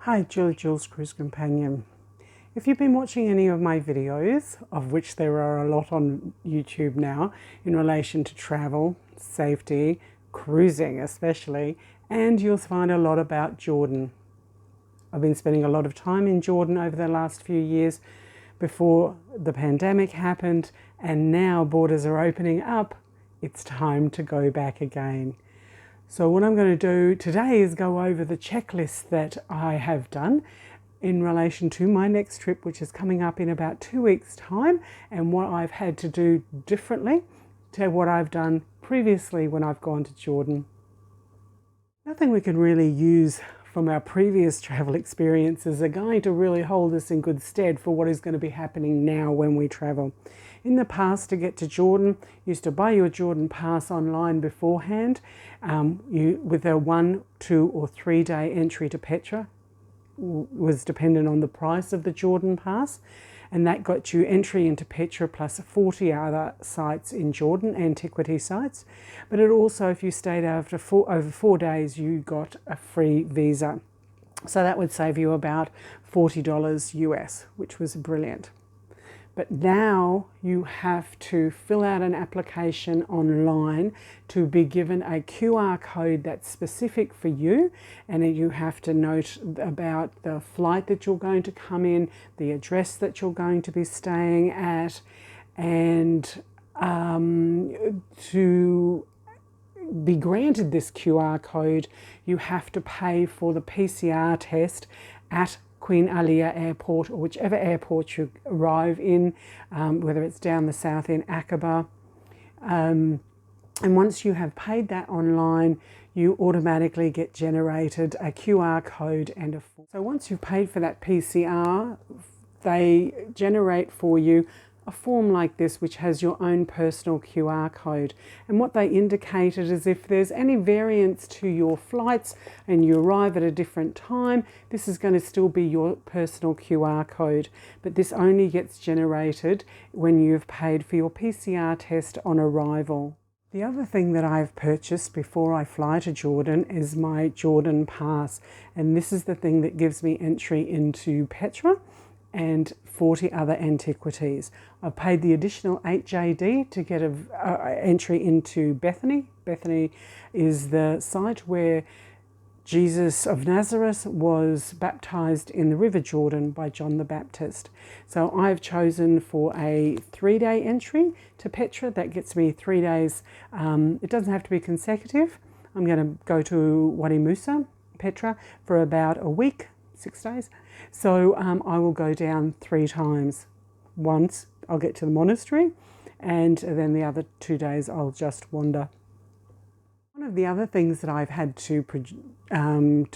Hi, Jules Cruise Companion. If you've been watching any of my videos, of which there are a lot on YouTube now, in relation to travel, safety, cruising especially, and you'll find a lot about Jordan. I've been spending a lot of time in Jordan over the last few years before the pandemic happened, and now borders are opening up. It's time to go back again. So what I'm going to do today is go over the checklist that I have done in relation to my next trip, which is coming up in about 2 weeks' time, and what I've had to do differently to what I've done previously when I've gone to Jordan. Nothing we can really use from our previous travel experiences are going to really hold us in good stead for what is going to be happening now when we travel. In the past, to get to Jordan, you used to buy your Jordan pass online beforehand with a 1, 2 or 3 day entry to Petra. Was dependent on the price of the Jordan pass, and that got you entry into Petra plus 40 other sites in Jordan, antiquity sites. But it also, if you stayed over 4 days, you got a free visa. So that would save you about $40 US, which was brilliant. But now you have to fill out an application online to be given a QR code that's specific for you, and you have to note about the flight that you're going to come in, the address that you're going to be staying at, and to be granted this QR code, you have to pay for the PCR test at Queen Alia Airport, or whichever airport you arrive in, whether it's down the south in Aqaba. And once you have paid that online, you automatically get generated a QR code and a form. So once you've paid for that PCR, they generate for you a form like this, which has your own personal QR code. And what they indicated is if there's any variance to your flights and you arrive at a different time, this is going to still be your personal QR code. But this only gets generated when you've paid for your PCR test on arrival. The other thing that I've purchased before I fly to Jordan is my Jordan pass. And this is the thing that gives me entry into Petra and 40 other antiquities. I've paid the additional 8JD to get an entry into Bethany. Bethany is the site where Jesus of Nazareth was baptized in the River Jordan by John the Baptist. So I've chosen for a 3-day entry to Petra. That gets me 3 days. It doesn't have to be consecutive. I'm going to go to Wadi Musa, Petra, for about a week, 6 days. So I will go down 3 times. Once I'll get to the monastery, and then the other 2 days I'll just wander. One of the other things that I've had to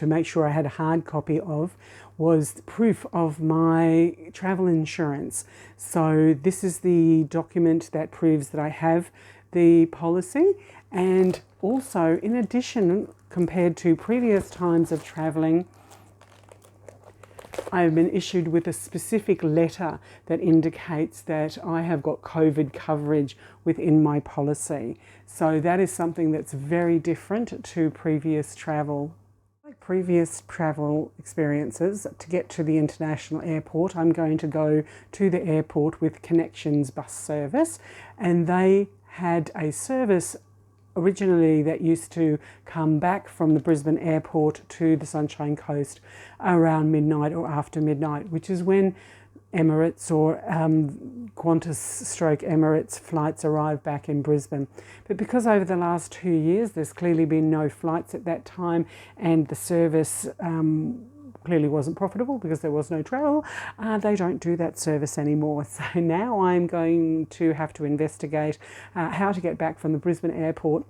make sure I had a hard copy of was proof of my travel insurance. So this is the document that proves that I have the policy, and also in addition, compared to previous times of traveling, I have been issued with a specific letter that indicates that I have got COVID coverage within my policy. So that is something that's very different to previous travel. Like previous travel experiences, to get to the international airport, I'm going to go to the airport with Connections bus service, and they had a service originally that used to come back from the Brisbane airport to the Sunshine Coast around midnight or after midnight, which is when Emirates or Qantas/Emirates flights arrive back in Brisbane. But because over the last 2 years there's clearly been no flights at that time, and the service clearly wasn't profitable because there was no travel, they don't do that service anymore. So now I'm going to have to investigate how to get back from the Brisbane airport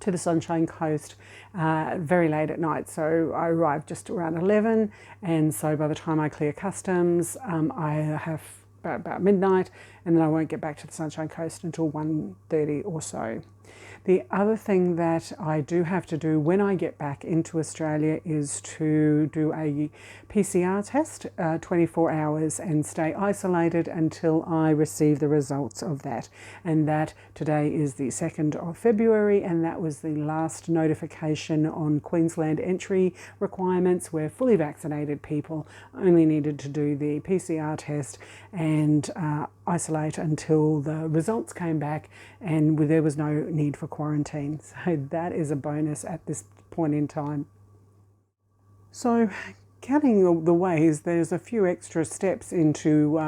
to the Sunshine Coast very late at night. So I arrived just around 11, and so by the time I clear customs, I have about midnight, and then I won't get back to the Sunshine Coast until 1:30 or so. The other thing that I do have to do when I get back into Australia is to do a PCR test, 24 hours, and stay isolated until I receive the results of that. And that today is the 2nd of February, and that was the last notification on Queensland entry requirements, where fully vaccinated people only needed to do the PCR test and isolate until the results came back, and there was no need for quarantine. So that is a bonus at this point in time. So counting the ways, there's a few extra steps into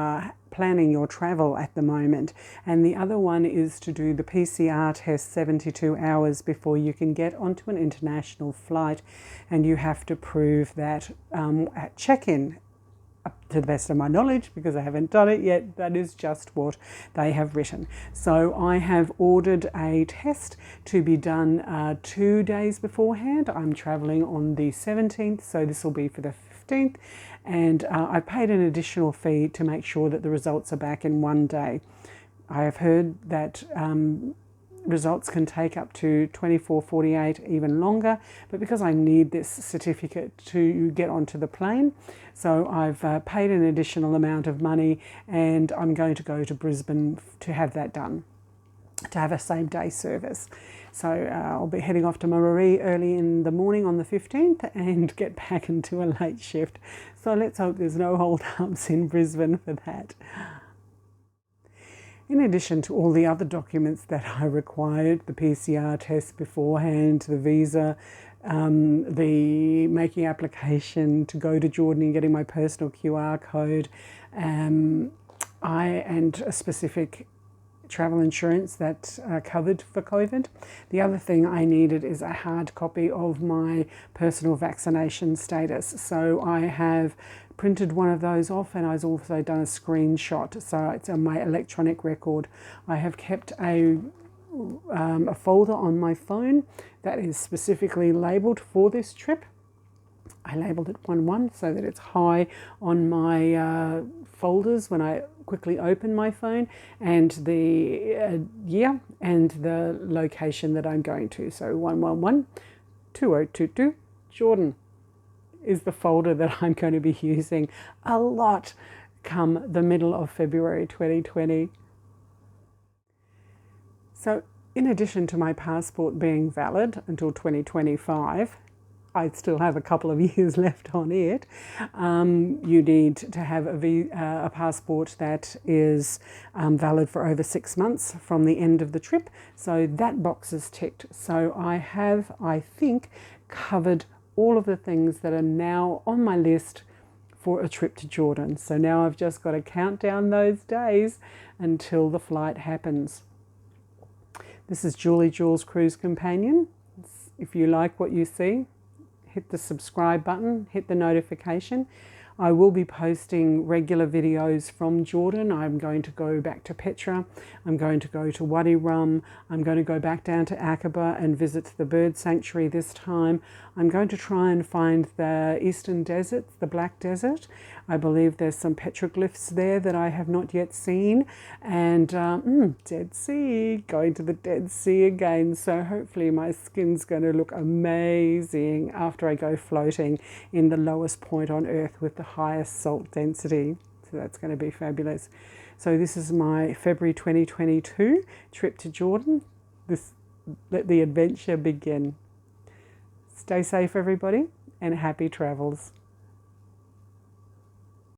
planning your travel at the moment, and the other one is to do the PCR test 72 hours before you can get onto an international flight, and you have to prove that at check-in. Up to the best of my knowledge, because I haven't done it yet, that is just what they have written. So I have ordered a test to be done 2 days beforehand. I'm travelling on the 17th, so this will be for the 15th, and I paid an additional fee to make sure that the results are back in 1 day. I have heard that results can take up to 24, 48, even longer, but because I need this certificate to get onto the plane, so I've paid an additional amount of money, and I'm going to go to Brisbane to have that done, to have a same-day service. So I'll be heading off to Horray early in the morning on the 15th and get back into a late shift. So let's hope there's no hold-ups in Brisbane for that. In addition to all the other documents that I required, the PCR test beforehand, the visa, the making application to go to Jordan and getting my personal QR code, and a specific travel insurance that's covered for COVID. The other thing I needed is a hard copy of my personal vaccination status. So I have printed one of those off, and I've also done a screenshot, so it's on my electronic record. I have kept a folder on my phone that is specifically labelled for this trip. I labelled it 1-1 so that it's high on my folders when I quickly open my phone, and the year and the location that I'm going to. So 111 2022 Jordan is the folder that I'm going to be using a lot come the middle of February 2020. So in addition to my passport being valid until 2025, I still have a couple of years left on it. You need to have a passport that is valid for over 6 months from the end of the trip. So that box is ticked. So I have, I think, covered all of the things that are now on my list for a trip to Jordan. So now I've just got to count down those days until the flight happens. This is Julie Jules Cruise Companion. If you like what you see, hit the subscribe button, hit the notification. I will be posting regular videos from Jordan. I'm going to go back to Petra. I'm going to go to Wadi Rum. I'm going to go back down to Aqaba and visit the bird sanctuary this time. I'm going to try and find the Eastern Desert, the Black Desert. I believe there's some petroglyphs there that I have not yet seen. And Dead Sea, going to the Dead Sea again. So hopefully my skin's going to look amazing after I go floating in the lowest point on Earth with the highest salt density. So that's going to be fabulous. So this is my February 2022 trip to Jordan. Let the adventure begin. Stay safe, everybody, and happy travels.